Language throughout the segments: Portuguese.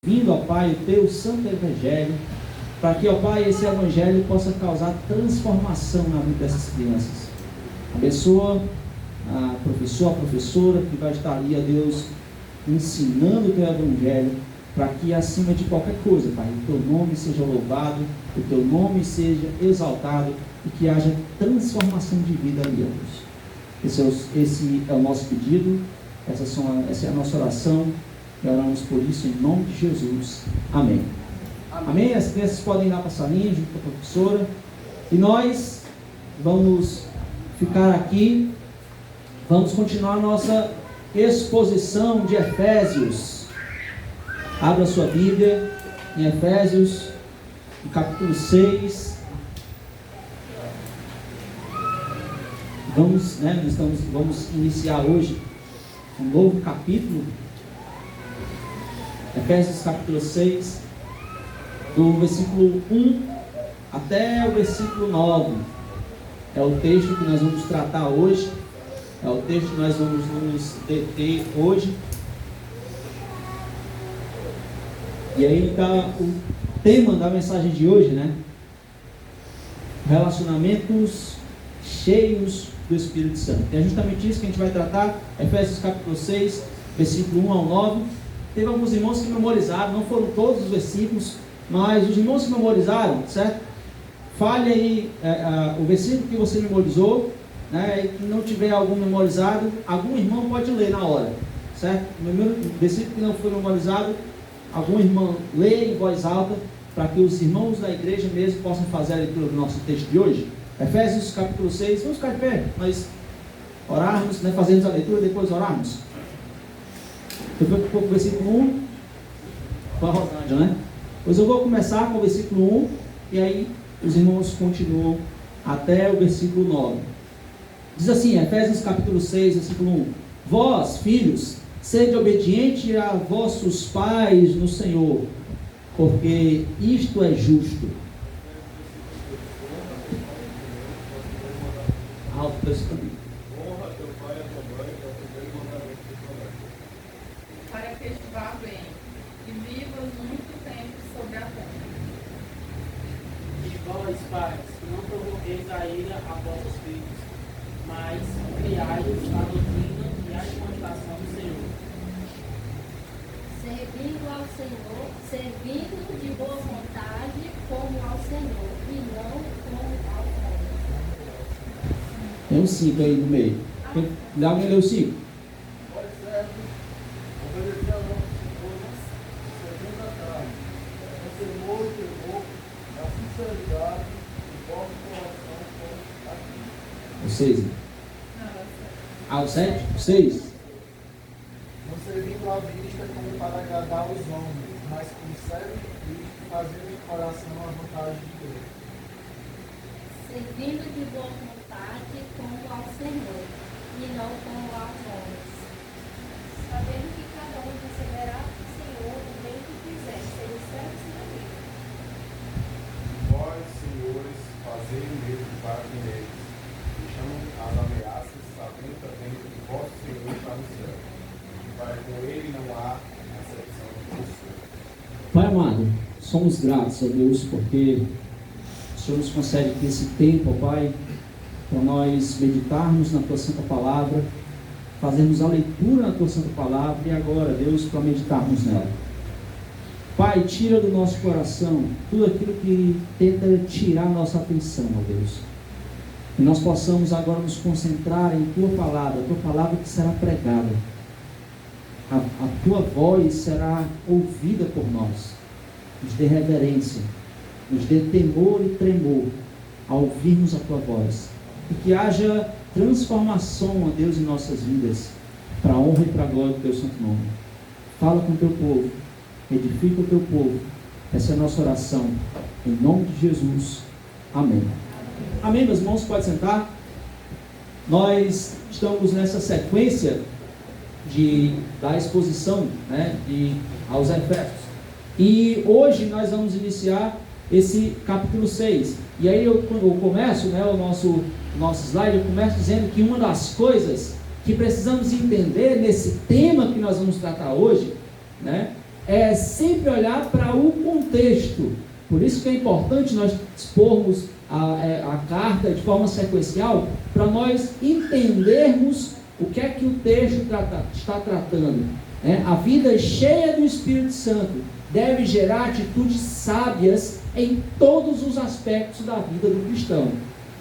vindo, ó Pai, o teu santo evangelho, para que, ó Pai, esse evangelho possa causar transformação na vida dessas crianças. Abençoa a professora que vai estar ali, ó Deus, ensinando o teu evangelho, para que acima de qualquer coisa, Pai, o teu nome seja louvado, o teu nome seja exaltado e que haja transformação de vida ali, ó Deus. Esse é o nosso pedido, essa é a nossa oração, e oramos por isso em nome de Jesus. Amém. Amém? As crianças podem ir lá para a salinha junto com a professora, e nós vamos ficar aqui, vamos continuar a nossa exposição de Efésios. Abra sua Bíblia em Efésios, no capítulo 6. Vamos iniciar hoje um novo capítulo. Efésios capítulo 6, do versículo 1 até o versículo 9. É o texto que nós vamos tratar hoje. É o texto que nós vamos nos deter hoje. E aí está o tema da mensagem de hoje, né? Relacionamentos cheios do Espírito Santo. É justamente isso que a gente vai tratar. Efésios capítulo 6, versículo 1 ao 9. Teve alguns irmãos que memorizaram, não foram todos os versículos, mas os irmãos que memorizaram, certo? Fale aí o versículo que você memorizou, né? E que não tiver algum memorizado, algum irmão pode ler na hora, certo? O versículo que não foi memorizado, algum irmão lê em voz alta, para que os irmãos da igreja mesmo possam fazer a leitura do nosso texto de hoje. Efésios capítulo 6, vamos ficar de pé, nós orarmos, né? Fazemos a leitura e depois orarmos. Depois ficou com o versículo 1, com a Rosângela, né? Pois eu vou começar com o versículo 1, e aí os irmãos continuam até o versículo 9. Diz assim, Efésios capítulo 6, versículo 1. Vós, filhos, sede obediente a vossos pais no Senhor, porque isto é justo. Alto texto também. Honra teu pai e a tua mãe, é o primeiro mandamento do Senhor. Para que te vá bem e vivas muito tempo sobre a terra. E vós, pais, não provoqueis a ira a vossos filhos, mas criai-os a doutrina e a administração do Senhor. Servindo de boa vontade como ao Senhor, e não como ao homem. Tem um 5 aí no meio. Dá alguém ler o 5? Vós servos, obedecei a nossas esposas, segundo a carne, com temor e temor, na sinceridade, de vosso coração com a Cristo. O 6. Ah, o 7? O 6. Não servindo à vista como para agradar os homens, mas com sério de Cristo, fazendo de coração a vontade de Deus. Servindo de boa vontade como ao Senhor, e não como aos homens. Sabendo que cada um receberá do Senhor o bem que fizer, sendo servos da vida. Vós, senhores, fazei o mesmo para com eles, e chamam as ameaças, sabendo também que vosso Senhor está no céu, e para com ele não há acepção de pessoa. Pai amado, somos gratos a Deus porque o Senhor nos concede aqui esse tempo, ó Pai, para nós meditarmos na Tua Santa Palavra, fazermos a leitura na Tua Santa Palavra e agora, Deus, para meditarmos nela. Pai, tira do nosso coração tudo aquilo que tenta tirar a nossa atenção, ó Deus. E nós possamos agora nos concentrar em Tua Palavra, a Tua Palavra que será pregada. A Tua voz será ouvida por nós. Nos dê reverência, nos dê temor e tremor ao ouvirmos a Tua voz. E que haja transformação, ó Deus, em nossas vidas, para a honra e para a glória do Teu santo nome. Fala com o Teu povo, edifica o Teu povo. Essa é a nossa oração, em nome de Jesus. Amém. Amém, meus irmãos, pode sentar. Nós estamos nessa sequência da exposição, né, aos Efésios. E hoje nós vamos iniciar esse capítulo 6. E aí eu começo, né, o nosso slide, eu começo dizendo que uma das coisas que precisamos entender nesse tema que nós vamos tratar hoje, né, é sempre olhar para o contexto. Por isso que é importante nós expormos a carta de forma sequencial, para nós entendermos o que é que o texto está tratando. A vida cheia do Espírito Santo deve gerar atitudes sábias em todos os aspectos da vida do cristão.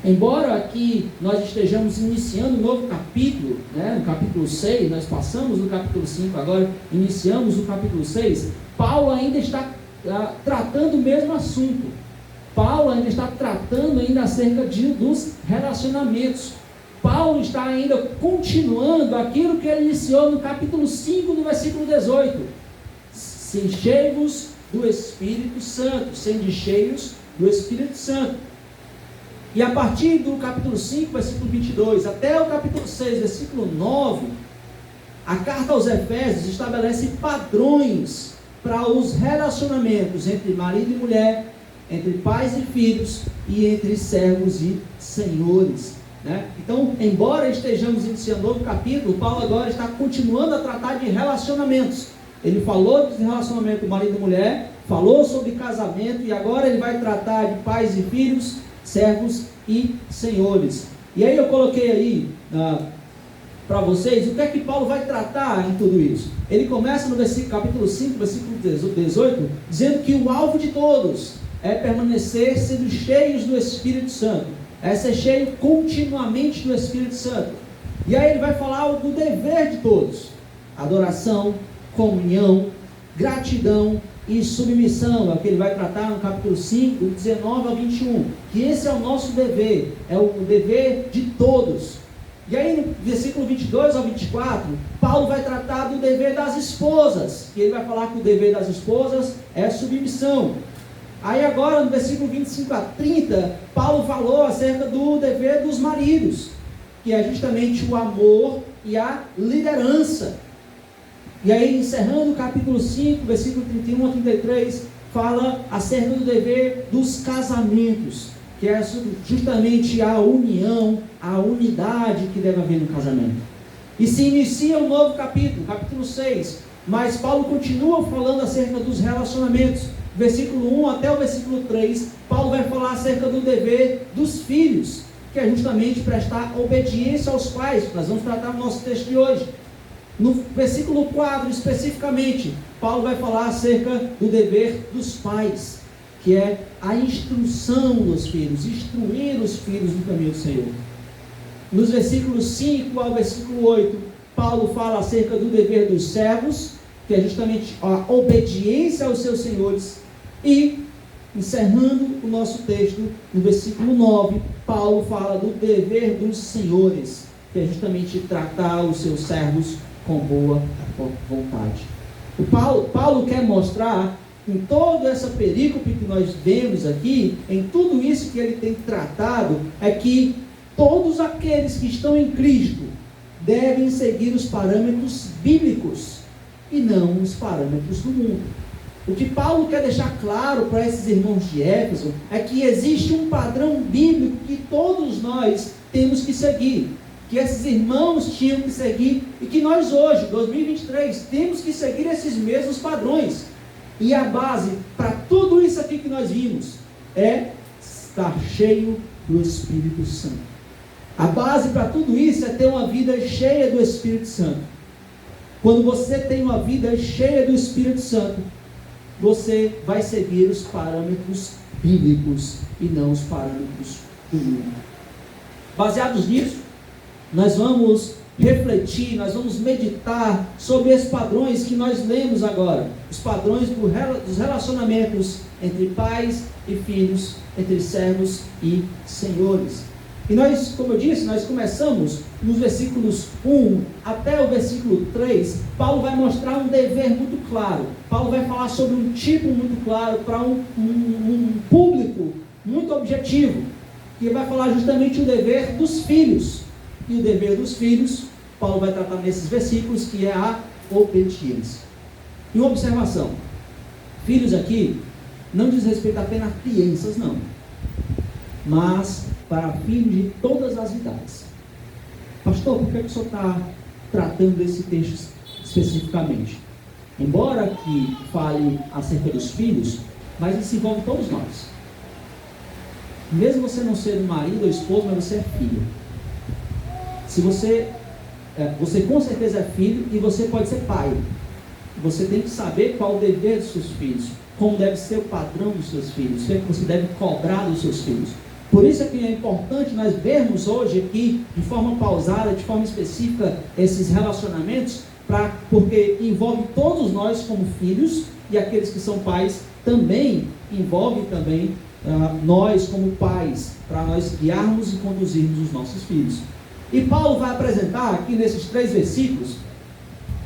Embora aqui nós estejamos iniciando um novo capítulo, no capítulo 6, nós passamos no capítulo 5, agora iniciamos o capítulo 6, Paulo ainda está tratando o mesmo assunto. Paulo ainda está tratando acerca dos relacionamentos. Paulo está ainda continuando aquilo que ele iniciou no capítulo 5, no versículo 18. Enchei-vos do Espírito Santo, sendo cheios do Espírito Santo. E a partir do capítulo 5, versículo 22, até o capítulo 6, versículo 9, a carta aos Efésios estabelece padrões para os relacionamentos entre marido e mulher, entre pais e filhos e entre servos e senhores. Então, embora estejamos iniciando um novo capítulo, Paulo agora está continuando a tratar de relacionamentos. Ele falou de relacionamento marido e mulher, falou sobre casamento, e agora ele vai tratar de pais e filhos, servos e senhores. E aí eu coloquei aí para vocês o que é que Paulo vai tratar em tudo isso. Ele começa no capítulo 5, versículo 18, dizendo que o alvo de todos é permanecer sendo cheios do Espírito Santo, é ser cheio continuamente do Espírito Santo. E aí ele vai falar do dever de todos: adoração, comunhão, gratidão e submissão. É o que ele vai tratar no capítulo 5, 19 a 21, que esse é o nosso dever, é o dever de todos. E aí no versículo 22 ao 24, Paulo vai tratar do dever das esposas, que ele vai falar que o dever das esposas é submissão. Aí agora no versículo 25 a 30, Paulo falou acerca do dever dos maridos, que é justamente o amor e a liderança. E aí, encerrando o capítulo 5, versículo 31 a 33, fala acerca do dever dos casamentos, que é justamente a união, a unidade que deve haver no casamento. E se inicia um novo capítulo, capítulo 6, mas Paulo continua falando acerca dos relacionamentos. Versículo 1 até o versículo 3, Paulo vai falar acerca do dever dos filhos, que é justamente prestar obediência aos pais. Nós vamos tratar no nosso texto de hoje. No versículo 4, especificamente, Paulo vai falar acerca do dever dos pais, que é a instrução dos filhos, instruir os filhos no caminho do Senhor. Nos versículos 5 ao versículo 8, Paulo fala acerca do dever dos servos, que é justamente a obediência aos seus senhores. E, encerrando o nosso texto, no versículo 9, Paulo fala do dever dos senhores, que é justamente tratar os seus servos com boa vontade. Paulo quer mostrar, em toda essa perícope que nós vemos aqui, em tudo isso que ele tem tratado, é que todos aqueles que estão em Cristo devem seguir os parâmetros bíblicos e não os parâmetros do mundo. O que Paulo quer deixar claro para esses irmãos de Éfeso é que existe um padrão bíblico que todos nós temos que seguir, que esses irmãos tinham que seguir e que nós hoje, 2023, temos que seguir esses mesmos padrões. E a base para tudo isso aqui que nós vimos é estar cheio do Espírito Santo. A base para tudo isso é ter uma vida cheia do Espírito Santo. Quando você tem uma vida cheia do Espírito Santo, você vai seguir os parâmetros bíblicos e não os parâmetros do mundo. Baseados nisso, nós vamos refletir, nós vamos meditar sobre esses padrões que nós lemos agora, os padrões dos relacionamentos entre pais e filhos, entre servos e senhores. E nós, como eu disse, nós começamos nos versículos 1 até o versículo 3, Paulo vai mostrar um dever muito claro. Paulo vai falar sobre um tipo muito claro para um público muito objetivo, que vai falar justamente o dever dos filhos. E o dever dos filhos, Paulo vai tratar nesses versículos, que é a obediência. E uma observação: filhos aqui não diz respeito apenas a crianças, não, mas para filhos de todas as idades. Pastor, por que o senhor está tratando desse texto especificamente? Embora que fale acerca dos filhos, mas isso envolve todos nós. Mesmo você não ser marido ou esposo, mas você é filho. Se você com certeza é filho e você pode ser pai. Você tem que saber qual o dever dos seus filhos, como deve ser o padrão dos seus filhos, o que é que você deve cobrar dos seus filhos. Por isso é que é importante nós vermos hoje aqui, de forma pausada, de forma específica, esses relacionamentos, porque envolve todos nós como filhos, e aqueles que são pais também envolve também nós como pais, para nós guiarmos e conduzirmos os nossos filhos. E Paulo vai apresentar aqui nesses 3 versículos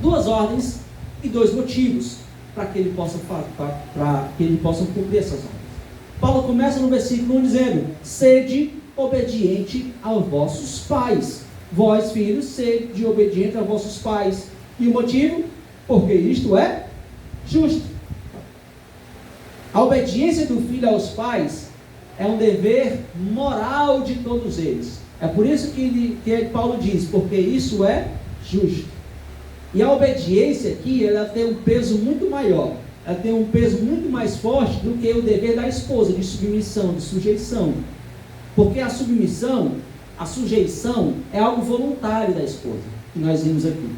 2 ordens e 2 motivos para que ele possa cumprir essas ordens. Paulo começa no versículo 1 dizendo: sede obediente aos vossos pais. Vós, filhos, sede obediente aos vossos pais. E o motivo? Porque isto é justo. A obediência do filho aos pais é um dever moral de todos eles. É por isso que Paulo diz: porque isso é justo. E a obediência aqui, ela tem um peso muito maior. Ela tem um peso muito mais forte do que o dever da esposa, de submissão, de sujeição. Porque a submissão, a sujeição, é algo voluntário da esposa, que nós vimos aqui.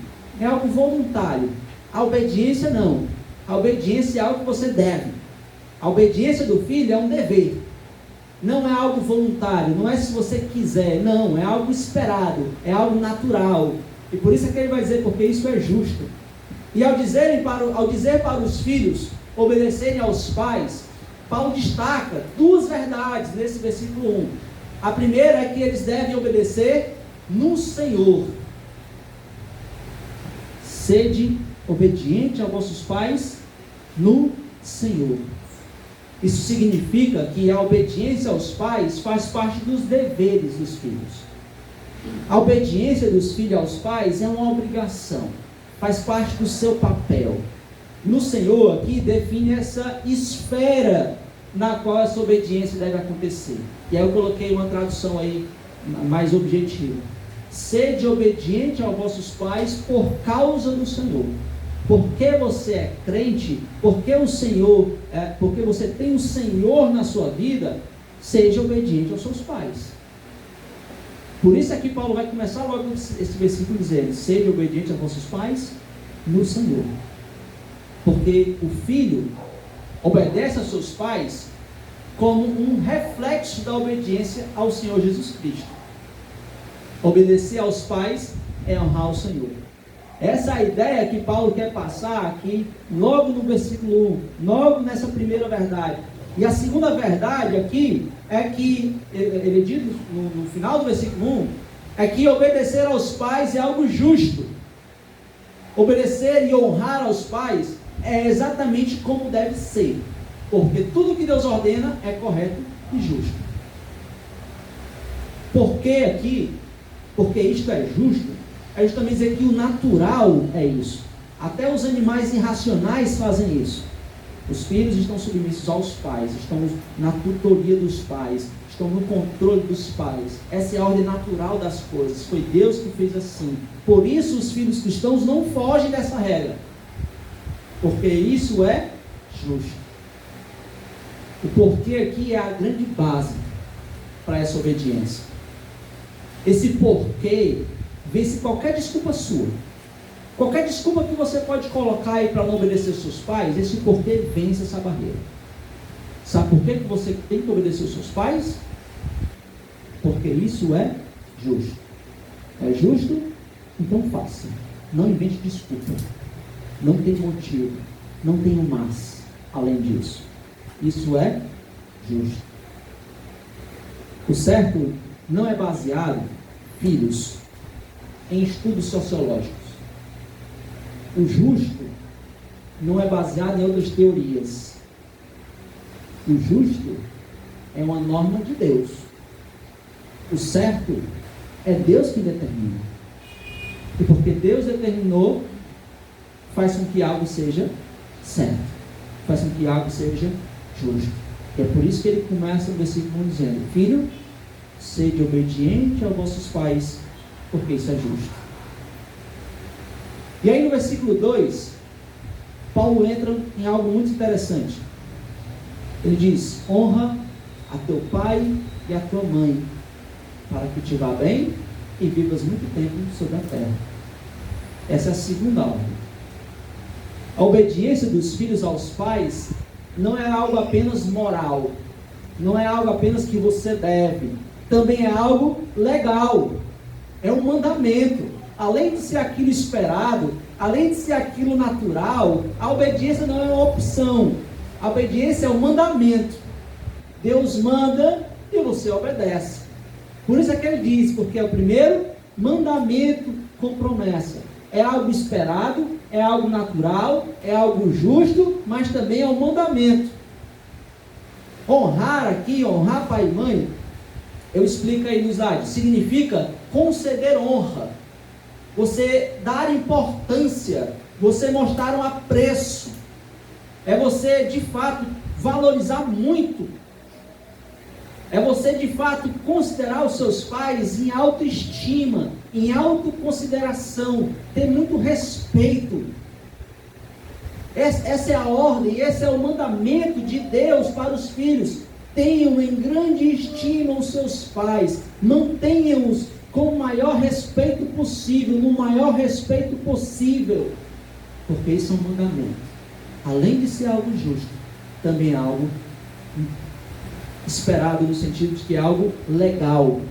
É algo voluntário. A obediência não. A obediência é algo que você deve. A obediência do filho é um dever. Não é algo voluntário, não é se você quiser, não, é algo esperado, é algo natural. E por isso é que ele vai dizer: porque isso é justo. E ao dizer para os filhos obedecerem aos pais, Paulo destaca 2 verdades nesse versículo 1. A primeira é que eles devem obedecer no Senhor. Sede obediente aos vossos pais no Senhor. Isso significa que a obediência aos pais faz parte dos deveres dos filhos. A obediência dos filhos aos pais é uma obrigação, faz parte do seu papel. No Senhor aqui define essa esfera na qual essa obediência deve acontecer. E aí eu coloquei uma tradução aí mais objetiva: sede obediente aos vossos pais por causa do Senhor. Porque você é crente, porque você tem o Senhor na sua vida, seja obediente aos seus pais. Por isso é que Paulo vai começar logo esse versículo dizendo: sede obediente aos vossos pais no Senhor. Porque o filho obedece aos seus pais como um reflexo da obediência ao Senhor Jesus Cristo. Obedecer aos pais é honrar o Senhor. Essa é a ideia que Paulo quer passar aqui, logo no versículo 1, logo nessa primeira verdade. E a segunda verdade aqui é que, ele diz no final do versículo 1, é que obedecer aos pais é algo justo. Obedecer e honrar aos pais é exatamente como deve ser, porque tudo que Deus ordena é correto e justo. Por que aqui? Porque isto é justo. É justamente dizer que o natural é isso. Até os animais irracionais fazem isso. Os filhos estão submissos aos pais, estão na tutoria dos pais, estão no controle dos pais. Essa é a ordem natural das coisas. Foi Deus que fez assim. Por isso os filhos cristãos não fogem dessa regra, porque isso é justo. O porquê aqui é a grande base para essa obediência. Esse porquê vence qualquer desculpa sua. Qualquer desculpa que você pode colocar aí para não obedecer seus pais, esse porquê vence essa barreira. Sabe por que você tem que obedecer os seus pais? Porque isso é justo. É justo? Então faça. Não invente desculpa. Não tem motivo. Não tem um mas além disso. Isso é justo. O certo não é baseado, filhos, em estudos sociológicos. O justo não é baseado em outras teorias. O justo é uma norma de Deus. O certo é Deus que determina. E porque Deus determinou, faz com que algo seja certo. Faz com que algo seja justo. E é por isso que ele começa o versículo dizendo: filho, sede obediente aos vossos pais, porque isso é justo. E aí no versículo 2, Paulo entra em algo muito interessante. Ele diz: honra a teu pai e a tua mãe, para que te vá bem e vivas muito tempo sobre a terra. Essa é a segunda ordem. A obediência dos filhos aos pais não é algo apenas moral, não é algo apenas que você deve, também é algo legal, é um mandamento. Além de ser aquilo esperado, além de ser aquilo natural, a obediência não é uma opção, a obediência é um mandamento. Deus manda e você obedece. Por isso é que ele diz, porque é o primeiro mandamento com promessa. É algo esperado, é algo natural, é algo justo, mas também é um mandamento. Honrar aqui, honrar pai e mãe, eu explico aí no slide, significa conceder honra, você dar importância, você mostrar um apreço, é você de fato valorizar muito, é você de fato considerar os seus pais em autoestima, em autoconsideração, ter muito respeito. Essa é a ordem, esse é o mandamento de Deus para os filhos. Tenham em grande estima os seus pais, mantenham-os com o maior respeito possível, no maior respeito possível, porque isso é um mandamento. Além de ser algo justo, também é algo esperado, no sentido de que é algo legal.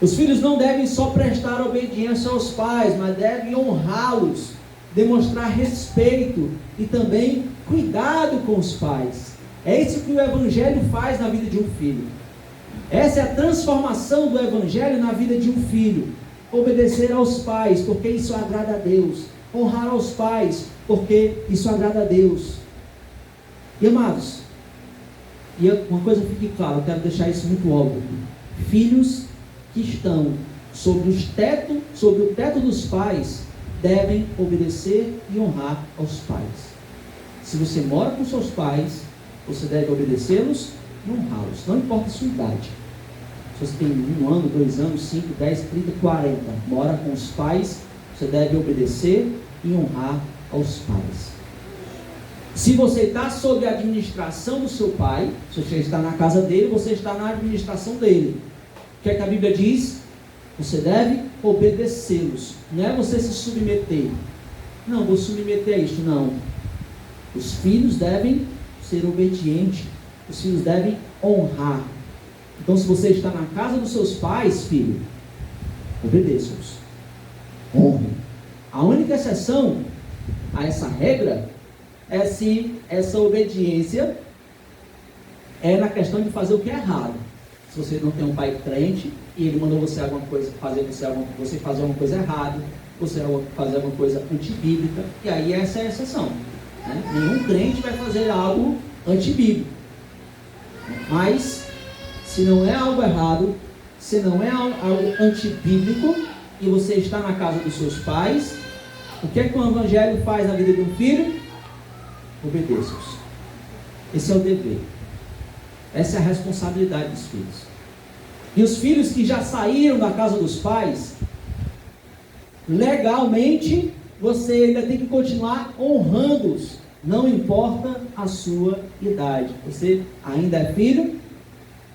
Os filhos não devem só prestar obediência aos pais, mas devem honrá-los, demonstrar respeito e também cuidado com os pais. É isso que o Evangelho faz na vida de um filho. Essa é a transformação do Evangelho na vida de um filho. Obedecer aos pais, porque isso agrada a Deus. Honrar aos pais, porque isso agrada a Deus. E amados, e uma coisa fique clara, eu quero deixar isso muito óbvio. Filhos que estão sobre o teto dos pais, devem obedecer e honrar aos pais. Se você mora com seus pais, você deve obedecê-los e honrá-los, não importa a sua idade. Se você tem 1 ano, 2 anos, 5, 10, 30, 40, mora com os pais, você deve obedecer e honrar aos pais. Se você está sob a administração do seu pai, se você está na casa dele, você está na administração dele. O que é que a Bíblia diz? Você deve obedecê-los. Não é você se submeter. Não, vou submeter a isto. Não. Os filhos devem ser obedientes. Os filhos devem honrar. Então, se você está na casa dos seus pais, filho, obedeça-os. Honre. A única exceção a essa regra é se essa obediência é na questão de fazer o que é errado. Se você não tem um pai crente e ele mandou você alguma coisa, você fazer alguma coisa errada, você fazer alguma coisa antibíblica, e aí essa é a exceção. Né? Nenhum crente vai fazer algo antibíblico. Mas, se não é algo errado, se não é algo antibíblico, e você está na casa dos seus pais, o que é que o Evangelho faz na vida de um filho? Obedeça-os. Esse é o dever. Essa é a responsabilidade dos filhos. E os filhos que já saíram da casa dos pais, legalmente, você ainda tem que continuar honrando-os. Não importa a sua idade. Você ainda é filho,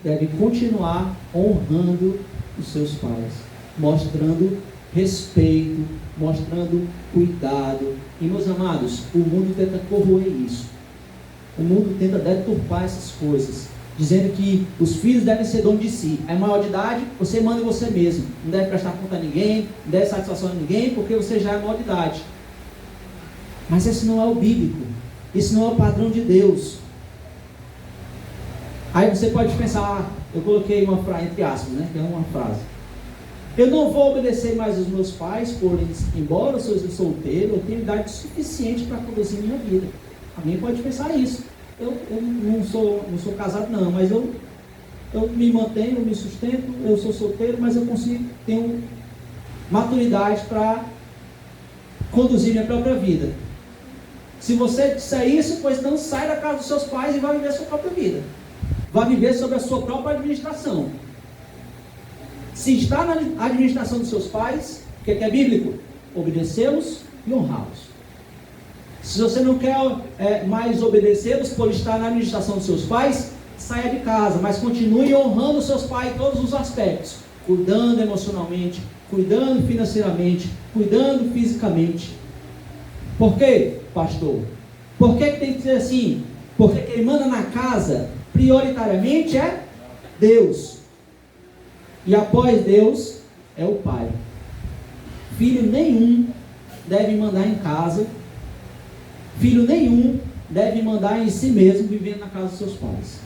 deve continuar honrando os seus pais, mostrando respeito, mostrando cuidado. E, meus amados, o mundo tenta corroer isso. O mundo tenta deturpar essas coisas, dizendo que os filhos devem ser donos de si. É maior de idade, você manda em você mesmo. Não deve prestar conta a ninguém, não deve satisfação a ninguém, porque você já é maior de idade. Mas esse não é o bíblico. Esse não é o padrão de Deus. Aí você pode pensar, eu coloquei uma frase, entre aspas, né, que é uma frase. Eu não vou obedecer mais aos meus pais, porém, embora eu seja solteiro, eu tenho idade suficiente para conduzir minha vida. Alguém pode pensar isso. Eu não sou casado não, mas eu me mantenho, eu me sustento, eu sou solteiro, mas eu tenho maturidade para conduzir minha própria vida. Se você disser isso, pois não sai da casa dos seus pais e vai viver a sua própria vida. Vai viver sob a sua própria administração. Se está na administração dos seus pais, o que é bíblico? Obedecê-los e honrá-los. Se você não quer mais obedecê-los por estar na administração dos seus pais, saia de casa, mas continue honrando seus pais em todos os aspectos, cuidando emocionalmente, cuidando financeiramente, cuidando fisicamente. Por quê, pastor? Por que tem que ser assim? Porque quem manda na casa, prioritariamente, é Deus. E após Deus, é o pai. Filho nenhum deve mandar em casa. Filho nenhum deve mandar em si mesmo, vivendo na casa dos seus pais.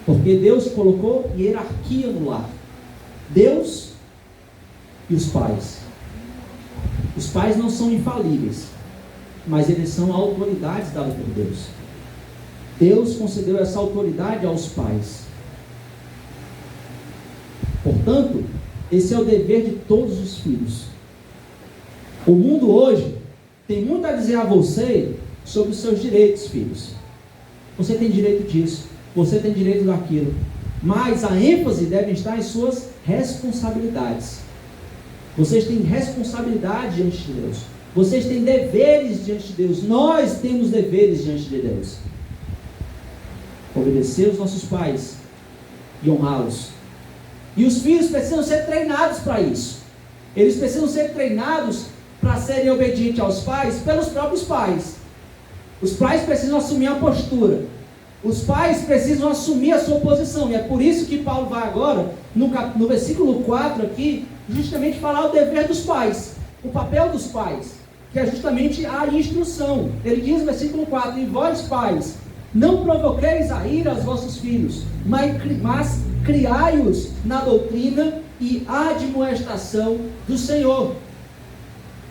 Porque Deus colocou hierarquia no lar. Deus e os pais. Os pais não são infalíveis, mas eles são autoridades dadas por Deus. Deus concedeu essa autoridade aos pais. Portanto, esse é o dever de todos os filhos. O mundo hoje tem muito a dizer a você sobre os seus direitos, filhos. Você tem direito disso, você tem direito daquilo, mas a ênfase deve estar em suas responsabilidades. Vocês têm responsabilidade diante de Deus. Vocês têm deveres diante de Deus. Nós temos deveres diante de Deus. Obedecer os nossos pais e honrá-los. E os filhos precisam ser treinados para isso. Eles precisam ser treinados para serem obedientes aos pais pelos próprios pais. Os pais precisam assumir a postura. Os pais precisam assumir a sua posição. E é por isso que Paulo vai agora, no versículo 4 aqui, justamente falar o dever dos pais. O papel dos pais, que é justamente a instrução. Ele diz no versículo 4, e vós pais, não provoqueis a ira aos vossos filhos, mas criai-os na doutrina e admoestação do Senhor.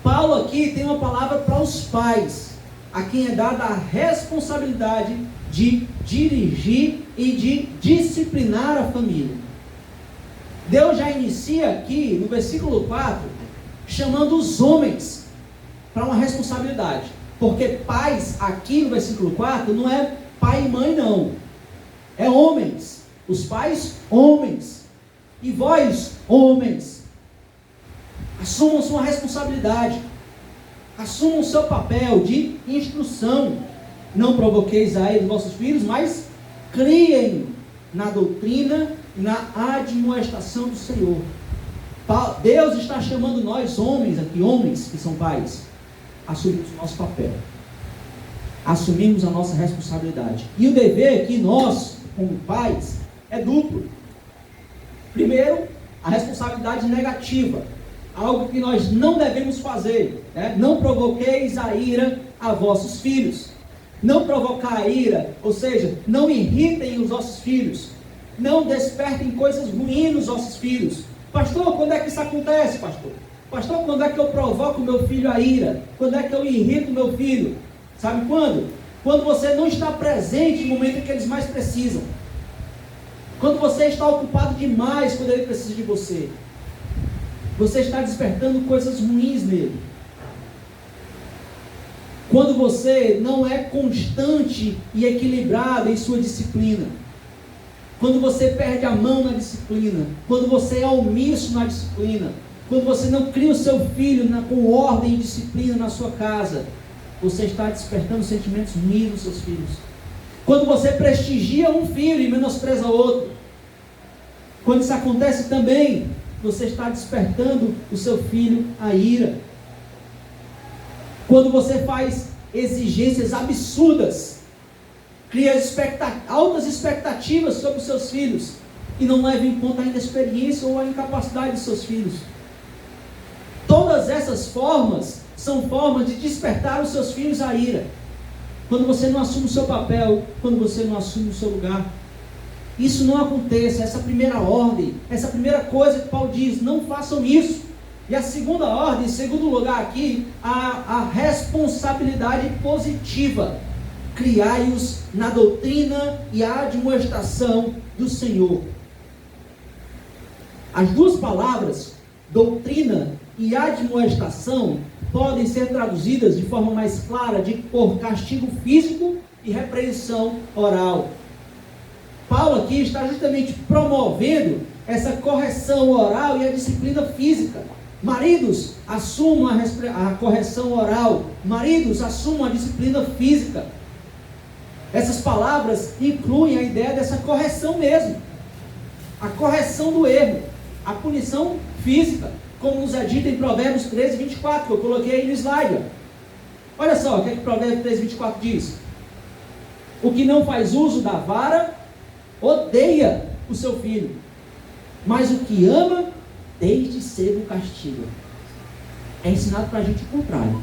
Paulo aqui tem uma palavra para os pais, a quem é dada a responsabilidade de dirigir e de disciplinar a família. Deus já inicia aqui no versículo 4, chamando os homens para uma responsabilidade, porque pais aqui no versículo 4 não é pai e mãe não, é homens. Os pais, homens. E vós, homens, assumam sua responsabilidade. Assumam seu papel de instrução. Não provoqueis a ira dos vossos filhos, mas criem na doutrina e na admoestação do Senhor. Deus está chamando nós, homens aqui, homens que são pais, a assumirmos o nosso papel. Assumimos a nossa responsabilidade. E o dever que nós, como pais, é duplo. Primeiro, a responsabilidade negativa, algo que nós não devemos fazer, né? Não provoqueis a ira a vossos filhos. Não provocar a ira, ou seja, não irritem os vossos filhos, não despertem coisas ruins nos vossos filhos. Pastor, quando é que isso acontece, pastor? Pastor, quando é que eu provoco o meu filho a ira? Quando é que eu irrito o meu filho? Sabe quando? Quando você não está presente no momento em que eles mais precisam. Quando você está ocupado demais quando ele precisa de você. Você está despertando coisas ruins nele. Quando você não é constante e equilibrado em sua disciplina. Quando você perde a mão na disciplina. Quando você é omisso na disciplina. Quando você não cria o seu filho com ordem e disciplina na sua casa. Você está despertando sentimentos ruins nos seus filhos. Quando você prestigia um filho e menospreza outro. Quando isso acontece também, você está despertando o seu filho a ira. Quando você faz exigências absurdas, cria altas expectativas sobre os seus filhos e não leva em conta a inexperiência ou a incapacidade dos seus filhos. Todas essas formas são formas de despertar os seus filhos a ira. Quando você não assume o seu papel, quando você não assume o seu lugar. Isso não aconteça, essa primeira ordem, essa primeira coisa que Paulo diz, não façam isso. E a segunda ordem, em segundo lugar aqui, a responsabilidade positiva. Criai-os na doutrina e a admoestação do Senhor. As duas palavras, doutrina e admoestação, podem ser traduzidas de forma mais clara por castigo físico e repreensão oral. Paulo aqui está justamente promovendo essa correção oral e a disciplina física. Maridos, assumam a correção oral. Maridos, assumam a disciplina física. Essas palavras incluem a ideia dessa correção mesmo. A correção do erro. A punição física. Como nos é dito em Provérbios 13, 24, que eu coloquei aí no slide. Olha só o que Provérbios 13, 24 diz. O que não faz uso da vara, odeia o seu filho. Mas o que ama, desde cedo castiga. É ensinado para a gente o contrário.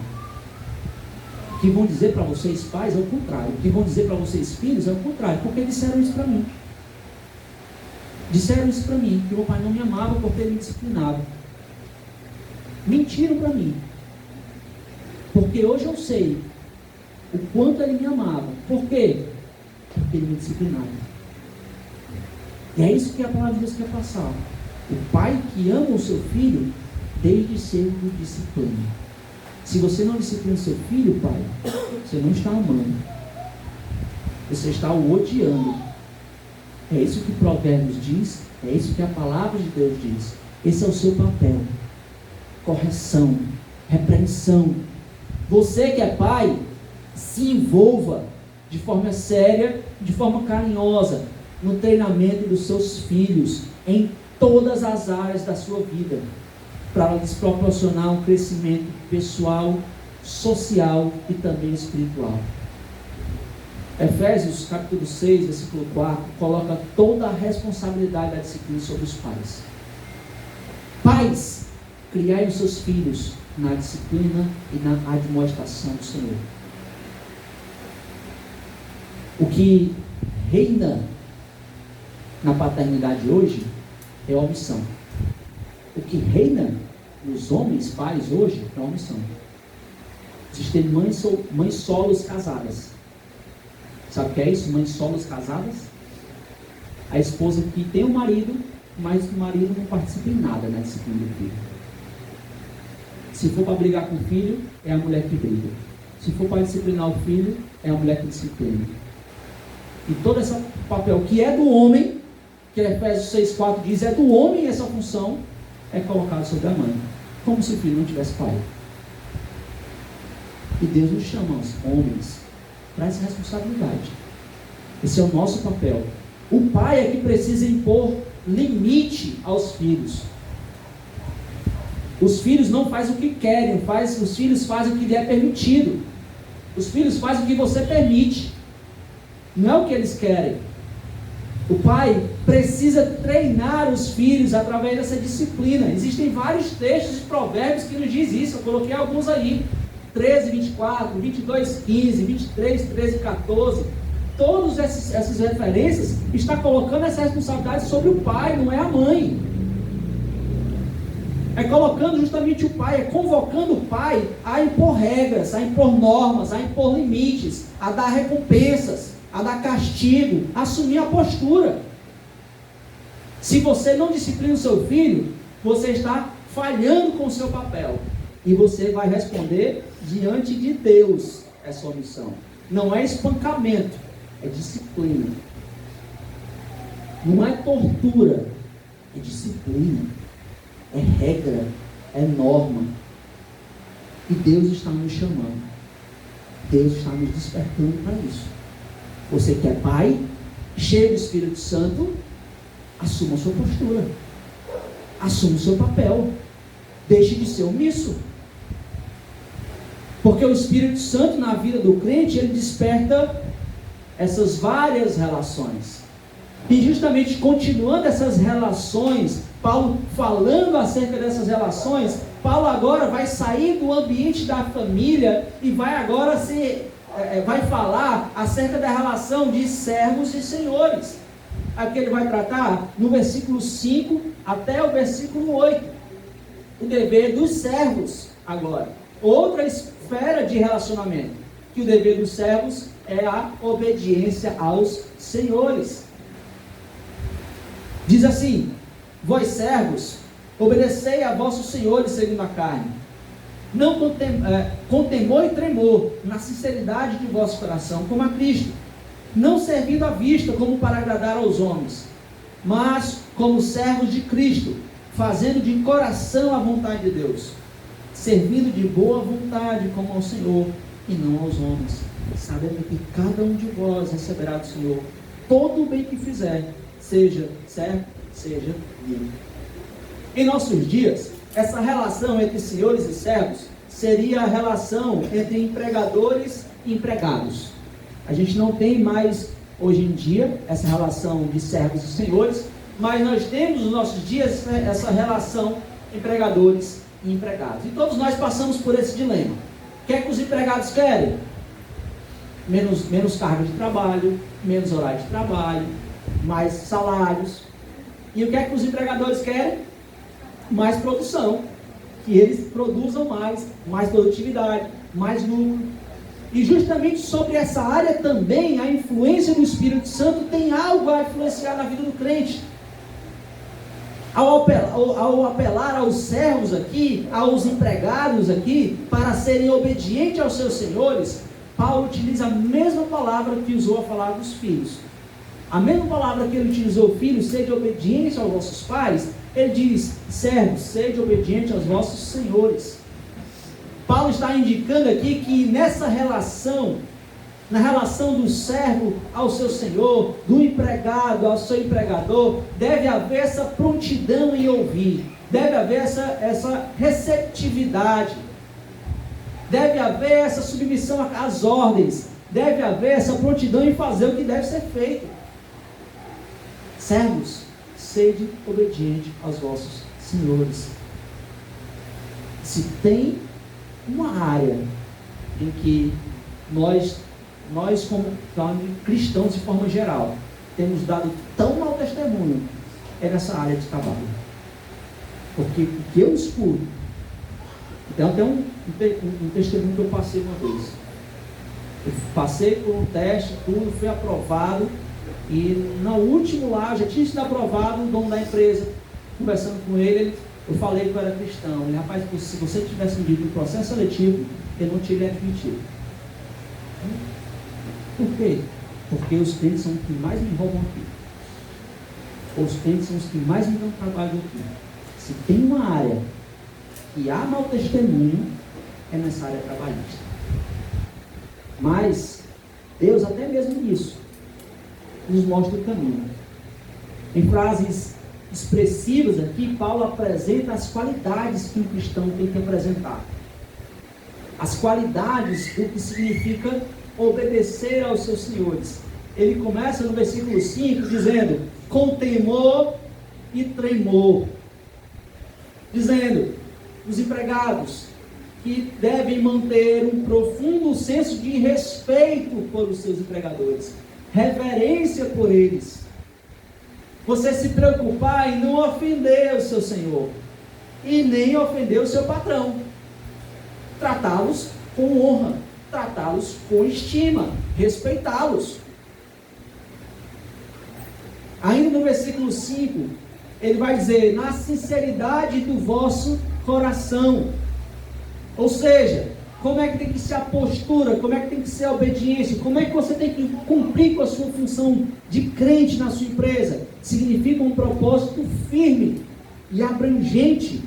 O que vão dizer para vocês pais é o contrário. O que vão dizer para vocês filhos é o contrário. Porque disseram isso para mim. Disseram isso para mim, que meu pai não me amava porque ele me disciplinava. Mentiram para mim. Porque hoje eu sei o quanto ele me amava. Por quê? Porque ele me disciplinava. E é isso que a palavra de Deus quer passar. O pai que ama o seu filho, desde cedo disciplina. Se você não disciplina o seu filho, pai, você não está amando. Você está o odiando. É isso que Provérbios diz, é isso que a palavra de Deus diz. Esse é o seu papel. Correção, repreensão. Você que é pai, se envolva de forma séria, de forma carinhosa, no treinamento dos seus filhos, em todas as áreas da sua vida, para lhes proporcionar um crescimento pessoal, social e também espiritual. Efésios capítulo 6, versículo 4, coloca toda a responsabilidade da disciplina sobre os pais. Pais, criai os seus filhos na disciplina e na admoestação do Senhor. O que reina na paternidade hoje é a omissão. O que reina nos homens, pais hoje, é a omissão. Existem mães solos casadas. Sabe o que é isso? Mães solos casadas? A esposa que tem um marido, mas o marido não participa em nada na disciplina do filho. Se for para brigar com o filho, é a mulher que briga. Se for para disciplinar o filho, é a mulher que disciplina. E todo esse papel que é do homem, que Efésios 6,4 diz, é do homem essa função, é colocado sobre a mãe, como se o filho não tivesse pai. E Deus nos chama, os homens, para essa responsabilidade. Esse é o nosso papel. O pai é que precisa impor limite aos filhos. Os filhos não fazem o que querem, os filhos fazem o que lhe é permitido. Os filhos fazem o que você permite. Não é o que eles querem. O pai precisa treinar os filhos através dessa disciplina. Existem vários textos de Provérbios que nos diz isso. Eu coloquei alguns aí. 13, 24, 22, 15, 23, 13, 14. Todas essas referências estão colocando essa responsabilidade sobre o pai, não é a mãe. É colocando justamente o pai, é convocando o pai a impor regras, a impor normas, a impor limites, a dar recompensas, a dar castigo, a assumir a postura. Se você não disciplina o seu filho, você está falhando com o seu papel. E você vai responder diante de Deus essa omissão. Não é espancamento, é disciplina. Não é tortura, é disciplina. É regra, é norma. E Deus está nos chamando. Deus está nos despertando para isso. Você que é pai, cheio do Espírito Santo, assuma a sua postura. Assuma o seu papel. Deixe de ser omisso. Porque o Espírito Santo na vida do crente, ele desperta essas várias relações. E justamente continuando essas relações, Paulo falando acerca dessas relações, Paulo agora vai sair do ambiente da família e vai agora vai falar acerca da relação de servos e senhores. Aqui ele vai tratar no versículo 5 até o versículo 8. O dever dos servos agora. Outra esfera de relacionamento. Que o dever dos servos é a obediência aos senhores. Diz assim: vós servos, obedecei a vossos senhores segundo a carne, não com temor e tremor, na sinceridade de vosso coração, como a Cristo, não servindo à vista como para agradar aos homens, mas como servos de Cristo, fazendo de coração a vontade de Deus, servindo de boa vontade como ao Senhor e não aos homens, sabendo que cada um de vós receberá do Senhor todo o bem que fizer, seja certo, seja livre. Em nossos dias, essa relação entre senhores e servos seria a relação entre empregadores e empregados. A gente não tem mais, hoje em dia, essa relação de servos e senhores, mas nós temos nos nossos dias essa relação empregadores e empregados. E todos nós passamos por esse dilema. O que é que os empregados querem? Menos carga de trabalho, menos horário de trabalho, mais salários. E o que é que os empregadores querem? Mais produção. Que eles produzam mais produtividade, mais lucro. E justamente sobre essa área também a influência do Espírito Santo tem algo a influenciar na vida do crente. Ao apelar aos servos aqui, aos empregados aqui, para serem obedientes aos seus senhores, Paulo utiliza a mesma palavra que usou a falar dos filhos. A mesma palavra que ele utilizou, filhos, sede obedientes aos vossos pais, ele diz, servos, sede obediente aos vossos senhores. Paulo está indicando aqui que nessa relação, na relação do servo ao seu senhor, do empregado ao seu empregador, deve haver essa prontidão em ouvir, deve haver essa receptividade, deve haver essa submissão às ordens, deve haver essa prontidão em fazer o que deve ser feito. Servos, sede obediente aos vossos senhores. Se tem uma área em que nós como cristãos de forma geral, temos dado tão mau testemunho, é nessa área de trabalho. Porque o que eu escuto, então até um testemunho que eu passei uma vez. Eu passei por um teste, tudo, fui aprovado, e no último lá, já tinha sido aprovado, o dono da empresa, conversando com ele, eu falei que eu era cristão. Ele, rapaz, se você tivesse dito no processo seletivo, eu não teria admitido. Por quê? Porque os crentes são os que mais me roubam aqui. Os crentes são os que mais me dão trabalho aqui. Se tem uma área que há mau testemunho, é nessa área trabalhista. Mas Deus, até mesmo nisso, nos mostra o caminho. Em frases expressivas aqui, Paulo apresenta as qualidades que um cristão tem que apresentar. As qualidades do que significa obedecer aos seus senhores. Ele começa no versículo 5 dizendo, com temor e tremor. Dizendo, os empregados que devem manter um profundo senso de respeito por os seus empregadores, reverência por eles. Você se preocupar em não ofender o seu senhor e nem ofender o seu patrão. Tratá-los com honra, tratá-los com estima, respeitá-los. Ainda no versículo 5, ele vai dizer, na sinceridade do vosso coração. Ou seja, como é que tem que ser a postura, como é que tem que ser a obediência, como é que você tem que cumprir com a sua função de crente na sua empresa. Significa um propósito firme e abrangente,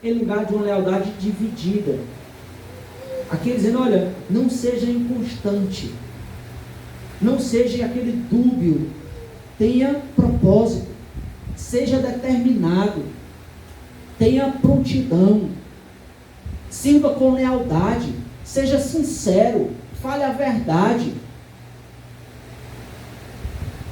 em lugar de uma lealdade dividida. Aqui dizendo, olha, não seja inconstante, não seja aquele dúbio, tenha propósito, seja determinado, tenha prontidão, sirva com lealdade, seja sincero, fale a verdade.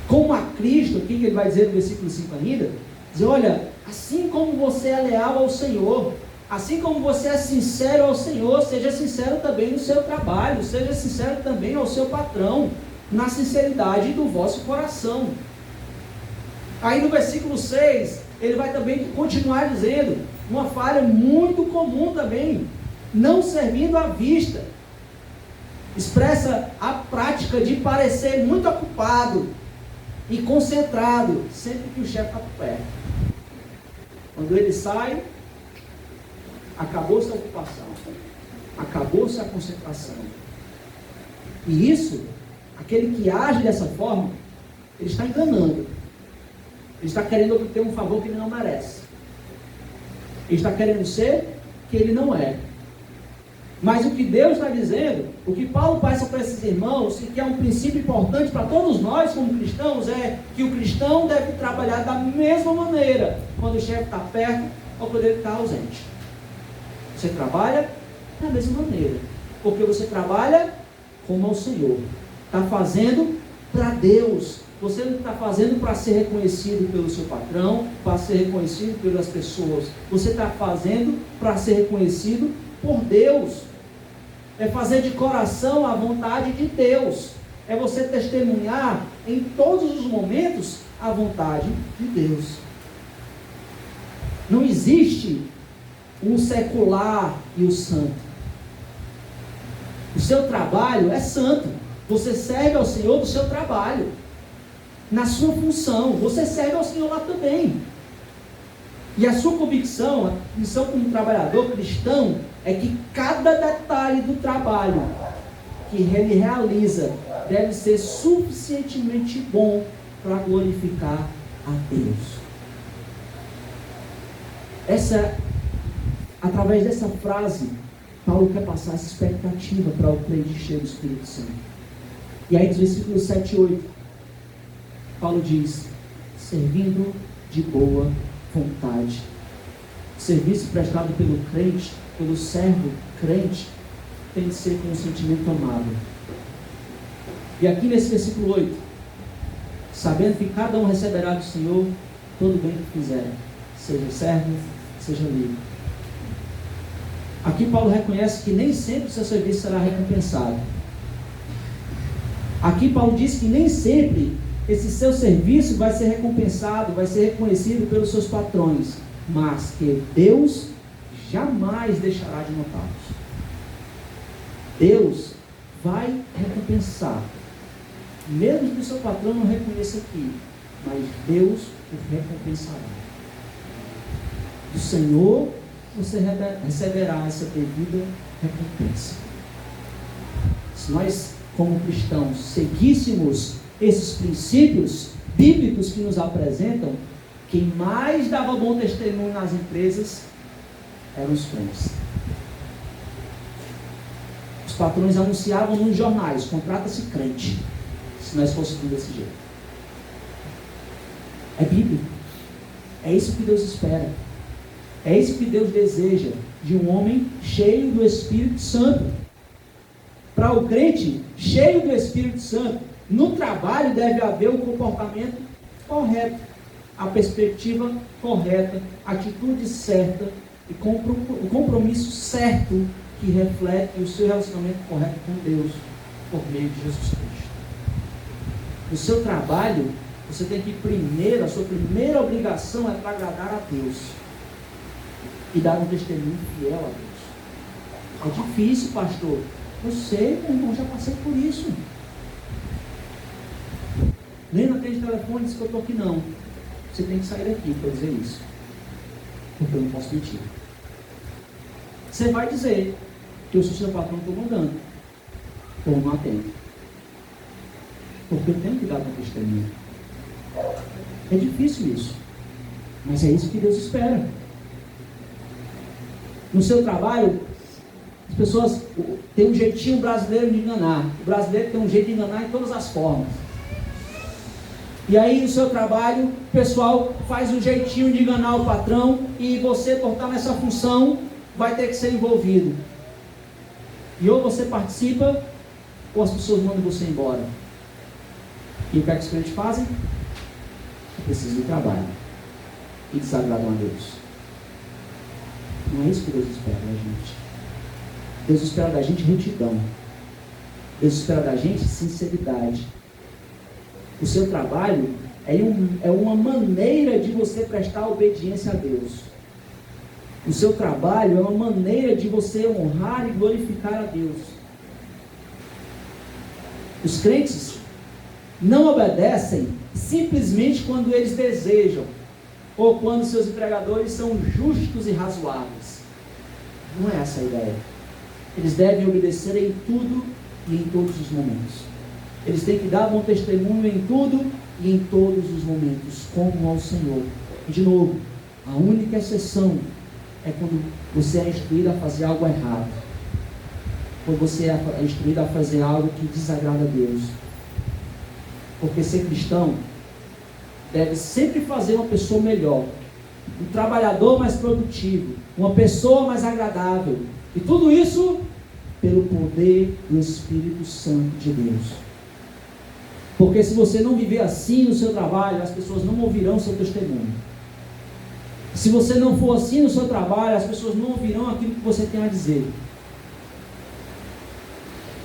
Como a Cristo, aqui que ele vai dizer no versículo 5 ainda, diz, olha, assim como você é leal ao Senhor, assim como você é sincero ao Senhor, seja sincero também no seu trabalho, seja sincero também ao seu patrão, na sinceridade do vosso coração. Aí no versículo 6, ele vai também continuar dizendo, uma falha muito comum também, não servindo à vista. Expressa a prática de parecer muito ocupado e concentrado, sempre que o chefe está por perto. Quando ele sai, acabou-se a ocupação, acabou-se a concentração. E isso, aquele que age dessa forma, ele está enganando. Ele está querendo obter um favor que ele não merece. Ele está querendo ser que ele não é. Mas o que Deus está dizendo, o que Paulo passa para esses irmãos, e que é um princípio importante para todos nós como cristãos, é que o cristão deve trabalhar da mesma maneira, quando o chefe está perto ou quando ele está ausente. Você trabalha da mesma maneira, porque você trabalha como ao Senhor. Está fazendo para Deus. Você não está fazendo para ser reconhecido pelo seu patrão, para ser reconhecido pelas pessoas. Você está fazendo para ser reconhecido por Deus. É fazer de coração a vontade de Deus. É você testemunhar em todos os momentos a vontade de Deus. Não existe o secular e o santo. O seu trabalho é santo. Você serve ao Senhor do seu trabalho. Na sua função. Você serve ao Senhor lá também. E a sua convicção, a missão como trabalhador cristão, é que cada detalhe do trabalho que ele realiza deve ser suficientemente bom para glorificar a Deus. Através dessa frase, Paulo quer passar essa expectativa para o crente cheio do Espírito Santo. E aí, nos versículos 7 e 8, Paulo diz: servindo de boa vontade. O serviço prestado pelo crente, pelo servo crente, tem que ser com um sentimento amável. E aqui nesse versículo 8, sabendo que cada um receberá do Senhor todo o bem que fizer, seja servo, seja livre. Aqui Paulo reconhece que nem sempre o seu serviço será recompensado. Aqui Paulo diz que nem sempre esse seu serviço vai ser recompensado, vai ser reconhecido pelos seus patrões, mas que Deus jamais deixará de notá-los. Deus vai recompensar, mesmo que o seu patrão não reconheça aqui, mas Deus o recompensará. Do Senhor você receberá essa devida recompensa. Se nós, como cristãos, seguíssemos esses princípios bíblicos que nos apresentam, quem mais dava bom testemunho nas empresas eram os crentes. Os patrões anunciavam nos jornais: contrata-se crente, se nós fôssemos desse jeito. É bíblico. É isso que Deus espera. É isso que Deus deseja de um homem cheio do Espírito Santo. Para o crente cheio do Espírito Santo, no trabalho deve haver o comportamento correto, a perspectiva correta, a atitude certa e o compromisso certo que reflete o seu relacionamento correto com Deus por meio de Jesus Cristo. No seu trabalho, você tem que a sua primeira obrigação é para agradar a Deus e dar um testemunho fiel a Deus. É difícil, pastor. Eu sei, meu irmão, já passei por isso. Nem não atende telefone, diz que eu estou aqui não. Você tem que sair daqui para dizer isso, porque eu não posso mentir. Você vai dizer que eu sou seu patrão, estou mandando, ou não atendo, porque eu tenho que dar um testemunho. É difícil isso, mas é isso que Deus espera. No seu trabalho, as pessoas têm um jeitinho brasileiro de enganar. O brasileiro tem um jeito de enganar em todas as formas. E aí no seu trabalho, o pessoal faz um jeitinho de enganar o patrão, e você, por estar nessa função, vai ter que ser envolvido. E ou você participa, ou as pessoas mandam você embora. E o que é que os crentes fazem? Precisam do trabalho e desagradam a Deus. Não é isso que Deus espera da gente. Deus espera da gente retidão. Deus espera da gente sinceridade. O seu trabalho é uma maneira de você prestar obediência a Deus. O seu trabalho é uma maneira de você honrar e glorificar a Deus. Os crentes não obedecem simplesmente quando eles desejam, ou quando seus empregadores são justos e razoáveis. Não é essa a ideia. Eles devem obedecer em tudo e em todos os momentos. Eles têm que dar bom testemunho em tudo e em todos os momentos, como ao Senhor. E de novo, a única exceção é quando você é instruído a fazer algo errado. Quando você é instruído a fazer algo que desagrada a Deus. Porque ser cristão deve sempre fazer uma pessoa melhor, um trabalhador mais produtivo, uma pessoa mais agradável. E tudo isso pelo poder do Espírito Santo de Deus. Porque se você não viver assim no seu trabalho, as pessoas não ouvirão o seu testemunho. Se você não for assim no seu trabalho, as pessoas não ouvirão aquilo que você tem a dizer.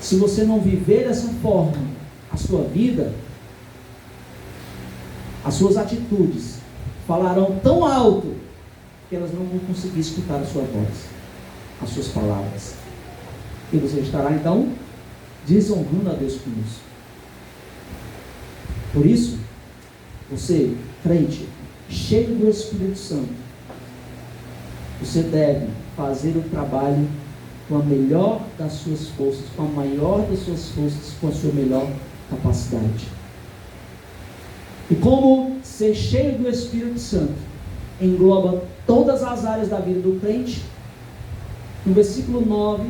Se você não viver dessa forma a sua vida, as suas atitudes falarão tão alto que elas não vão conseguir escutar a sua voz, as suas palavras. E você estará então desonrando a Deus com isso. Por isso, você, crente, cheio do Espírito Santo, você deve fazer o trabalho com a melhor das suas forças, com a maior das suas forças, com a sua melhor capacidade. E como ser cheio do Espírito Santo engloba todas as áreas da vida do crente, no versículo 9,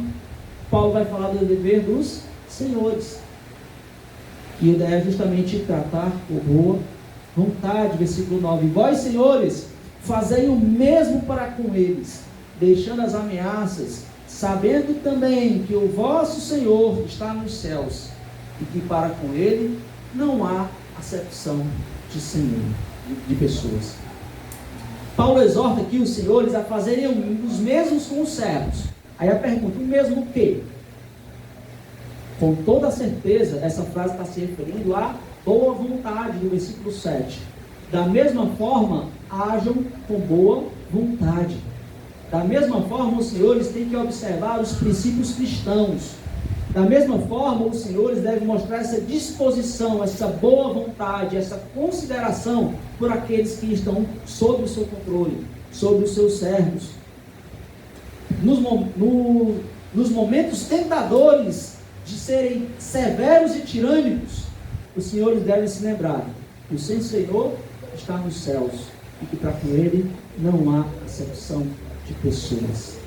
Paulo vai falar do dever dos senhores. E a ideia é justamente tratar por boa vontade. Versículo 9: vós, senhores, fazei o mesmo para com eles, deixando as ameaças, sabendo também que o vosso Senhor está nos céus, e que para com ele não há acepção de Senhor, de pessoas. Paulo exorta aqui os senhores a fazerem os mesmos com os servos. Aí a pergunta: o mesmo o quê? Com toda certeza, essa frase está se referindo à boa vontade, do versículo 7. Da mesma forma, hajam com boa vontade. Da mesma forma, os senhores têm que observar os princípios cristãos. Da mesma forma, os senhores devem mostrar essa disposição, essa boa vontade, essa consideração por aqueles que estão sob o seu controle, sob os seus servos. Nos momentos tentadores de serem severos e tirânicos, os senhores devem se lembrar que o seu Senhor está nos céus e que para com ele não há acepção de pessoas.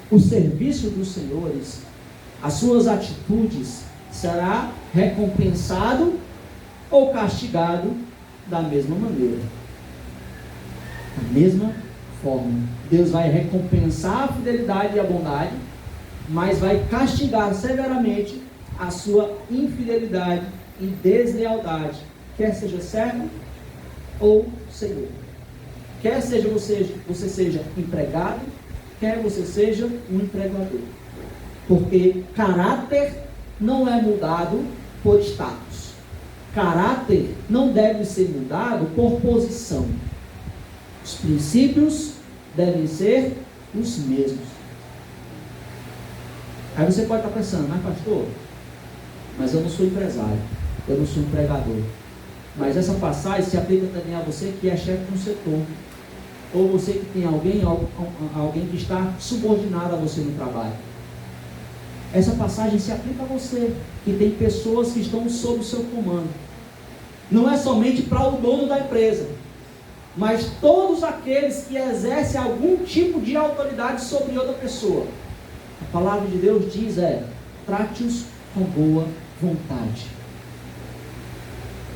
O serviço dos senhores, as suas atitudes, será recompensado ou castigado da mesma maneira. Da mesma forma. Deus vai recompensar a fidelidade e a bondade, mas vai castigar severamente a sua infidelidade e deslealdade, quer seja servo ou senhor. Quer seja você seja empregado, quer você seja um empregador. Porque caráter não é mudado por status. Caráter não deve ser mudado por posição. Os princípios devem ser os mesmos. Aí você pode estar pensando: mas pastor, mas eu não sou empresário, eu não sou empregador. Mas essa passagem se aplica também a você que é chefe de um setor, ou você que tem alguém que está subordinado a você no trabalho. Essa passagem se aplica a você, que tem pessoas que estão sob o seu comando. Não é somente para o dono da empresa, mas todos aqueles que exercem algum tipo de autoridade sobre outra pessoa. A palavra de Deus diz trate-os com boa vontade.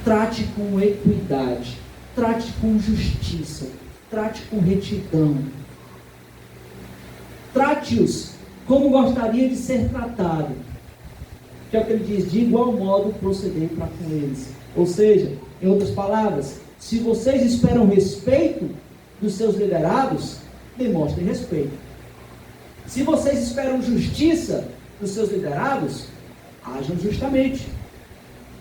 Trate com equidade. Trate com justiça. Trate com retidão. Trate-os como gostaria de ser tratado. Que é o que ele diz: de igual modo proceder para com eles. Ou seja, em outras palavras, se vocês esperam respeito dos seus liderados, demonstrem respeito. Se vocês esperam justiça dos seus liderados, ajam justamente.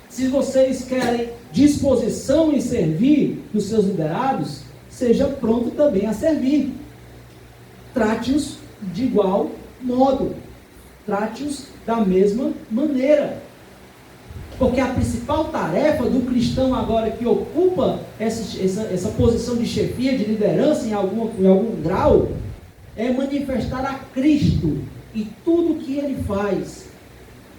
Se vocês querem disposição em servir dos seus liderados, seja pronto também a servir. Trate-os de igual modo. Trate-os da mesma maneira. Porque a principal tarefa do cristão agora que ocupa essa posição de chefia, de liderança em algum grau, é manifestar a Cristo em tudo que ele faz.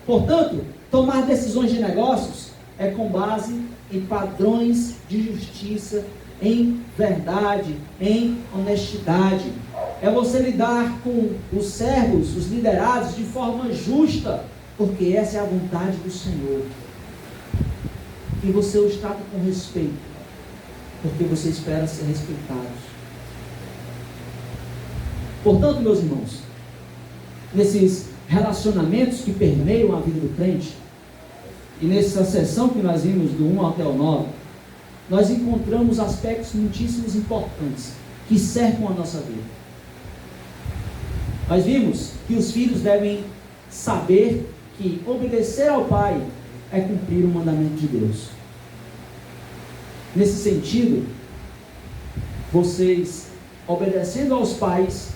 Portanto, tomar decisões de negócios é com base em padrões de justiça, em verdade, em honestidade. É você lidar com os servos, os liderados, de forma justa, porque essa é a vontade do Senhor. E você os trata com respeito, porque você espera ser respeitados. Portanto, meus irmãos, nesses relacionamentos que permeiam a vida do crente, e nessa sessão que nós vimos do 1 até o 9, nós encontramos aspectos muitíssimos importantes que cercam a nossa vida. Nós vimos que os filhos devem saber que obedecer ao pai é cumprir o mandamento de Deus. Nesse sentido, vocês, obedecendo aos pais,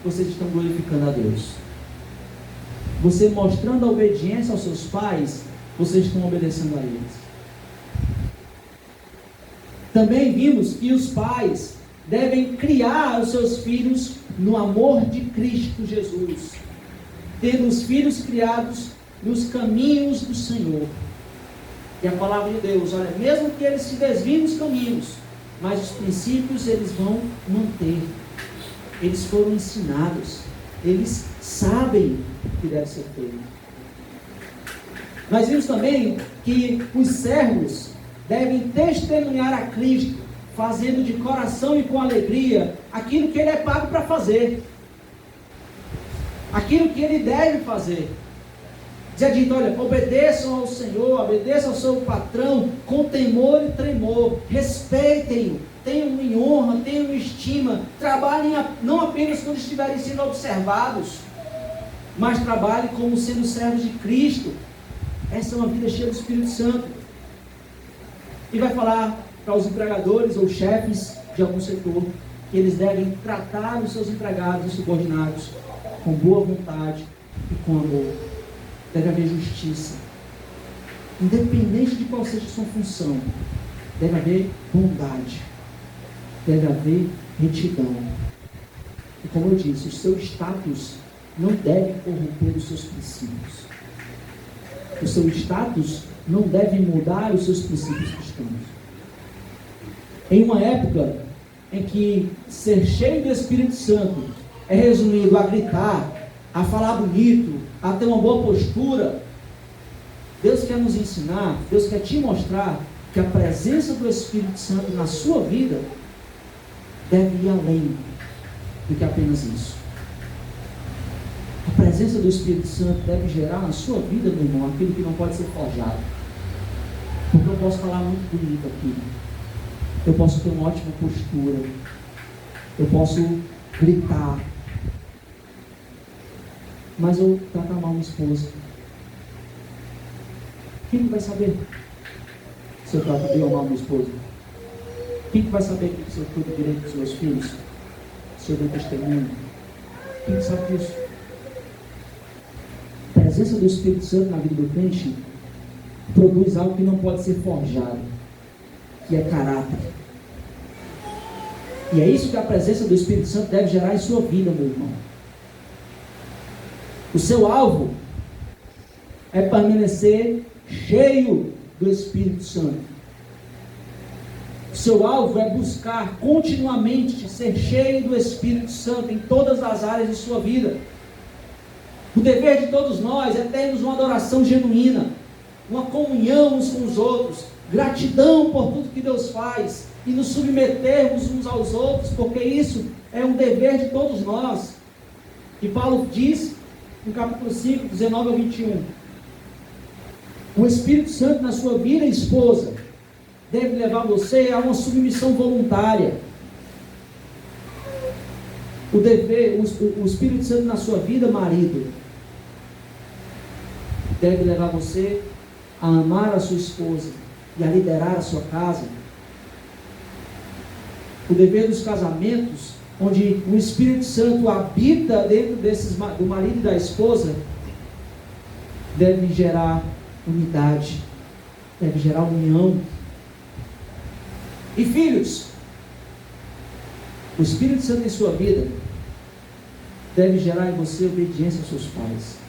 vocês estão glorificando a Deus. Você mostrando a obediência aos seus pais, vocês estão obedecendo a eles. Também vimos que os pais devem criar os seus filhos no amor de Cristo Jesus, tendo os filhos criados nos caminhos do Senhor. E a palavra de Deus, olha, mesmo que eles se desviem dos caminhos, mas os princípios eles vão manter. Eles foram ensinados, eles sabem o que deve ser feito. Nós vimos também que os servos devem testemunhar a Cristo, fazendo de coração e com alegria aquilo que ele é pago para fazer, aquilo que ele deve fazer. Diz dito, olha, obedeçam ao Senhor, obedeçam ao seu patrão com temor e tremor, respeitem-o, tenham em honra, tenham em estima, trabalhem não apenas quando estiverem sendo observados, mas trabalhem como sendo servos de Cristo. Essa é uma vida cheia do Espírito Santo. E vai falar para os empregadores ou chefes de algum setor que eles devem tratar os seus empregados e subordinados com boa vontade e com amor. Deve haver justiça, independente de qual seja a sua função. Deve haver bondade, deve haver retidão. E como eu disse, o seu status não deve corromper os seus princípios. O seu status não deve mudar os seus princípios cristãos. Em uma época em que ser cheio do Espírito Santo é resumido a gritar, a falar bonito, a ter uma boa postura, Deus quer nos ensinar, Deus quer te mostrar que a presença do Espírito Santo na sua vida deve ir além do que apenas isso. A presença do Espírito Santo deve gerar na sua vida, meu irmão, aquilo que não pode ser forjado. Porque eu posso falar muito bonito aqui, eu posso ter uma ótima postura, eu posso gritar, mas eu tratar mal minha esposa. Quem que vai saber se eu trato bem ou mal minha esposa? Quem que vai saber se eu cuido direito dos meus filhos? Se eu dou testemunho? Quem que sabe disso? A presença do Espírito Santo na vida do crente produz algo que não pode ser forjado, que é caráter. E é isso que a presença do Espírito Santo deve gerar em sua vida, meu irmão. O seu alvo é permanecer cheio do Espírito Santo. O seu alvo é buscar continuamente ser cheio do Espírito Santo em todas as áreas de sua vida. O dever de todos nós é termos uma adoração genuína, uma comunhão uns com os outros, gratidão por tudo que Deus faz e nos submetermos uns aos outros, porque isso é um dever de todos nós. E Paulo diz no capítulo 5, 19 ao 21, o Espírito Santo na sua vida, esposa, deve levar você a uma submissão voluntária. O Espírito Santo na sua vida, marido, deve levar você a amar a sua esposa e a liderar a sua casa. O dever dos casamentos, onde o Espírito Santo habita dentro do marido e da esposa, deve gerar unidade, deve gerar união. E filhos, o Espírito Santo em sua vida deve gerar em você obediência aos seus pais.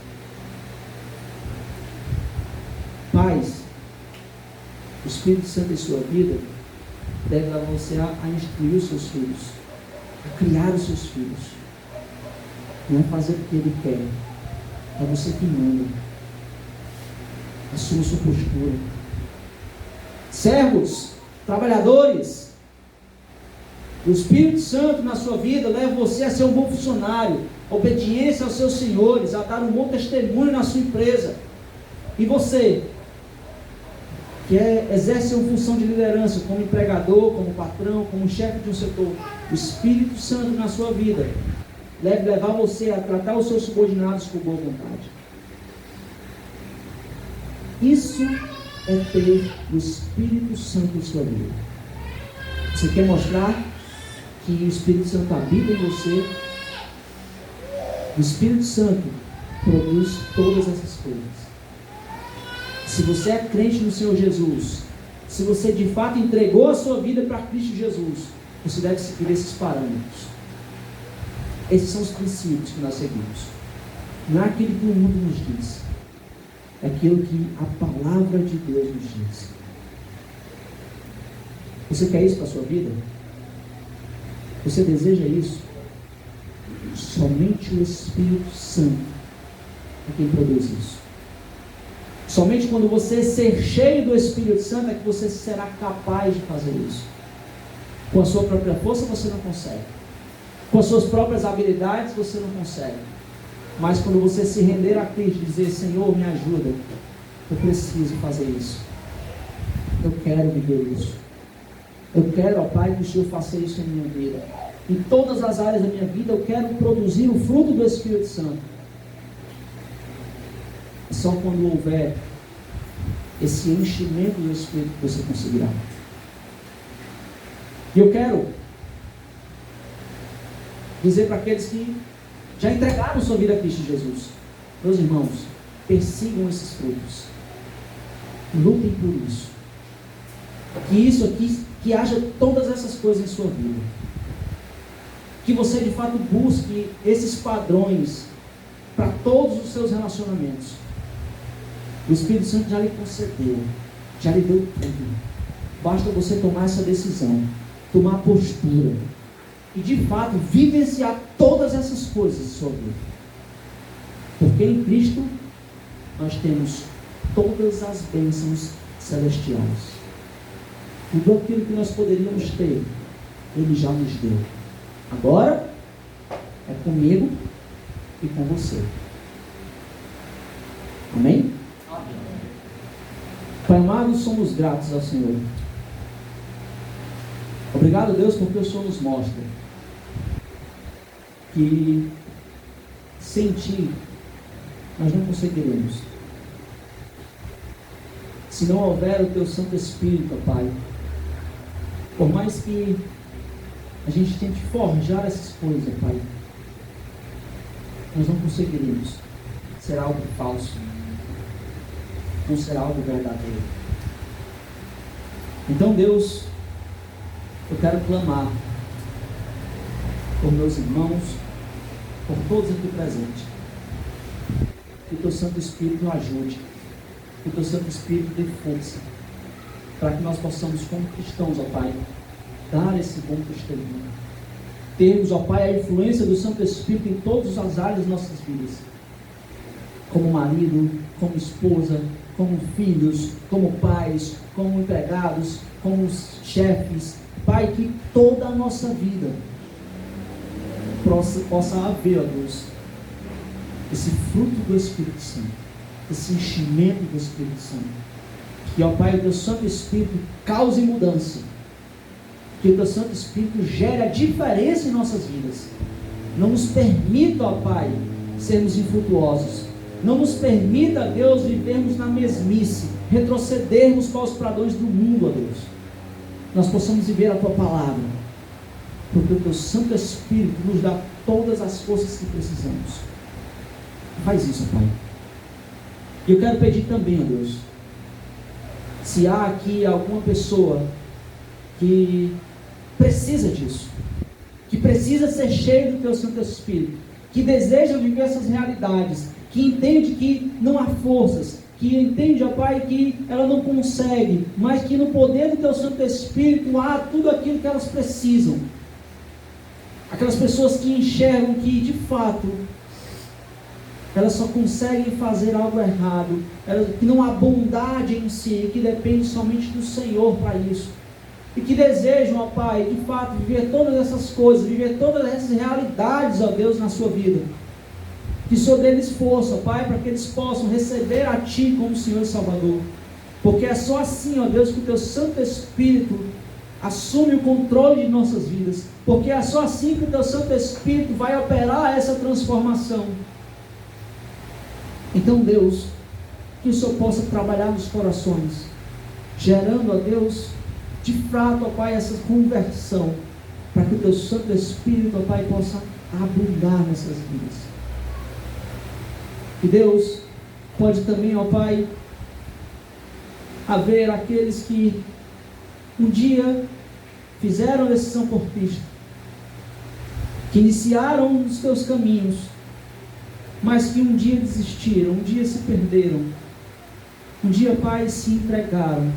Pais, o Espírito Santo em sua vida deve levar você a instruir os seus filhos, a criar os seus filhos. Não é fazer o que ele quer, é você que manda. Assuma sua postura. Servos, trabalhadores, o Espírito Santo na sua vida leva você a ser um bom funcionário, obediência aos seus senhores, a dar um bom testemunho na sua empresa. E você, que exerce uma função de liderança, como empregador, como patrão, como chefe de um setor, o Espírito Santo na sua vida deve levar você a tratar os seus subordinados com boa vontade. Isso é ter o Espírito Santo em sua vida. Você quer mostrar que o Espírito Santo habita em você? O Espírito Santo produz todas essas coisas. Se você é crente no Senhor Jesus, se você de fato entregou a sua vida para Cristo Jesus, você deve seguir esses parâmetros. Esses são os princípios que nós seguimos. Não é aquilo que o mundo nos diz, é aquilo que a palavra de Deus nos diz. Você quer isso para a sua vida? Você deseja isso? Somente o Espírito Santo é quem produz isso. Somente quando você ser cheio do Espírito Santo é que você será capaz de fazer isso. Com a sua própria força você não consegue. Com as suas próprias habilidades você não consegue. Mas quando você se render a Cristo e dizer: Senhor, me ajuda, eu preciso fazer isso. Eu quero viver isso. Eu quero, ó Pai, que o Senhor faça isso em minha vida. Em todas as áreas da minha vida eu quero produzir o fruto do Espírito Santo. Só quando houver esse enchimento do Espírito que você conseguirá. E eu quero dizer para aqueles que já entregaram sua vida a Cristo Jesus: meus irmãos, persigam esses frutos. Lutem por isso. Que isso aqui, que haja todas essas coisas em sua vida. Que você de fato busque esses padrões para todos os seus relacionamentos. O Espírito Santo já lhe concedeu, já lhe deu tudo. Basta você tomar essa decisão, tomar a postura e de fato vivenciar todas essas coisas em sua vida. Porque em Cristo nós temos todas as bênçãos celestiais. Tudo aquilo que nós poderíamos ter, Ele já nos deu. Agora é comigo e com você. Amém? Pai amado, somos gratos ao Senhor. Obrigado, Deus, porque o Senhor nos mostra que sem Ti nós não conseguiremos. Se não houver o Teu Santo Espírito, Pai, por mais que a gente tente forjar essas coisas, Pai, nós não conseguiremos. Será algo falso. Não será algo verdadeiro. Então, Deus, eu quero clamar por meus irmãos, por todos aqui presentes. Que o Teu Santo Espírito nos ajude. Que o Teu Santo Espírito dê força para que nós possamos, como cristãos, ó Pai, dar esse bom testemunho. Termos, ó Pai, a influência do Santo Espírito em todas as áreas de nossas vidas. Como marido, como esposa, como filhos, como pais, como empregados, como chefes. Pai, que toda a nossa vida possa haver, ó Deus, esse fruto do Espírito Santo, esse enchimento do Espírito Santo. Que, ó Pai, o Teu Santo Espírito cause mudança. Que o Teu Santo Espírito gere a diferença em nossas vidas. Não nos permita, ó Pai, sermos infrutuosos. Não nos permita, Deus, vivermos na mesmice, retrocedermos para os padrões do mundo, ó Deus. Nós possamos viver a Tua palavra, porque o Teu Santo Espírito nos dá todas as forças que precisamos. Faz isso, Pai. E eu quero pedir também, ó Deus, se há aqui alguma pessoa que precisa disso, que precisa ser cheio do Teu Santo Espírito, que deseja viver essas realidades, que entende que não há forças, que entende, ó Pai, que ela não consegue, mas que no poder do Teu Santo Espírito há tudo aquilo que elas precisam. Aquelas pessoas que enxergam que, de fato, elas só conseguem fazer algo errado, que não há bondade em si, que depende somente do Senhor para isso. E que desejam, ó Pai, de fato, viver todas essas coisas, viver todas essas realidades, ó Deus, na sua vida. Que sobre eles força, ó Pai, para que eles possam receber a Ti como Senhor e Salvador. Porque é só assim, ó Deus, que o Teu Santo Espírito assume o controle de nossas vidas. Porque é só assim que o Teu Santo Espírito vai operar essa transformação. Então, Deus, que o Senhor possa trabalhar nos corações, gerando, ó Deus, de fato, ó Pai, essa conversão, para que o Teu Santo Espírito, ó Pai, possa abundar nessas vidas. E Deus, pode também, ó Pai, haver aqueles que um dia fizeram a decisão por Cristo, que iniciaram os Teus caminhos, mas que um dia desistiram, um dia se perderam, um dia, Pai, se entregaram,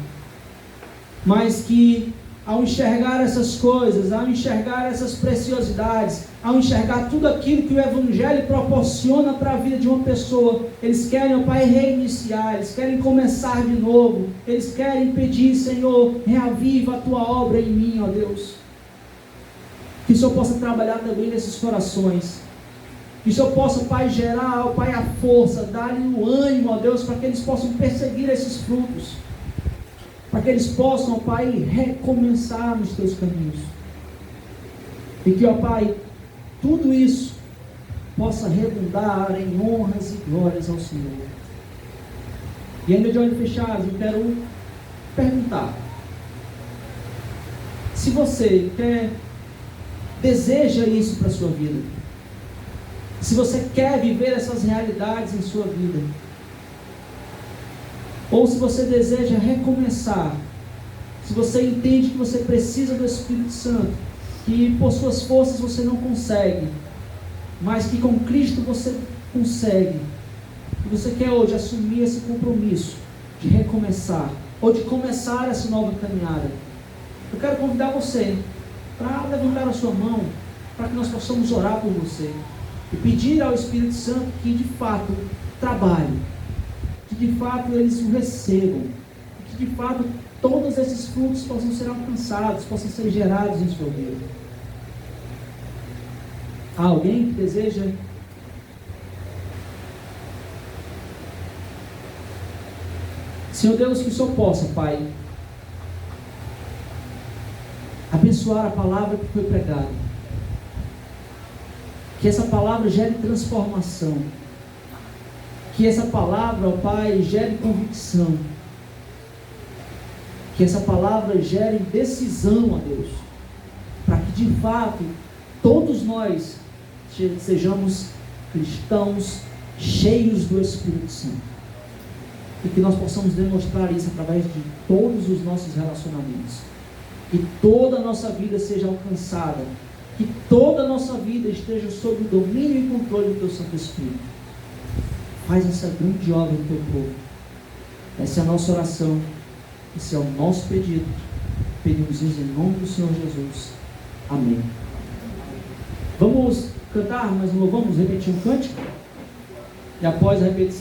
mas que ao enxergar essas coisas, ao enxergar essas preciosidades, ao enxergar tudo aquilo que o Evangelho proporciona para a vida de uma pessoa, eles querem, ó Pai, reiniciar, eles querem começar de novo, eles querem pedir, Senhor, reaviva a Tua obra em mim, ó Deus. Que o Senhor possa trabalhar também nesses corações, que o Senhor possa, Pai, gerar, ó Pai, a força, dar-lhe o ânimo, ó Deus, para que eles possam perseguir esses frutos, para que eles possam, ó Pai, recomeçar nos Teus caminhos. E que, ó Pai, tudo isso possa redundar em honras e glórias ao Senhor. E ainda de olhos fechados, eu quero perguntar: se você deseja isso para a sua vida, se você quer viver essas realidades em sua vida, ou se você deseja recomeçar, se você entende que você precisa do Espírito Santo, que por suas forças você não consegue, mas que com Cristo você consegue, e você quer hoje assumir esse compromisso de recomeçar, ou de começar essa nova caminhada, eu quero convidar você para levantar a sua mão, para que nós possamos orar por você, e pedir ao Espírito Santo que de fato trabalhe, que de fato eles o recebam, que de fato todos esses frutos possam ser alcançados, possam ser gerados em sua vida. Há alguém que deseja? Senhor Deus, que o Senhor possa, Pai, abençoar a palavra que foi pregada, que essa palavra gere transformação, que essa palavra, ó Pai, gere convicção, que essa palavra gere decisão, ó Deus, para que de fato todos nós sejamos cristãos cheios do Espírito Santo, e que nós possamos demonstrar isso através de todos os nossos relacionamentos, que toda a nossa vida seja alcançada, que toda a nossa vida esteja sob o domínio e controle do Teu Santo Espírito. Faz essa grande obra no Teu povo. Essa é a nossa oração, esse é o nosso pedido. Pedimos isso em nome do Senhor Jesus. Amém. Vamos cantar mais um louvor, vamos repetir um cântico, e após a repetição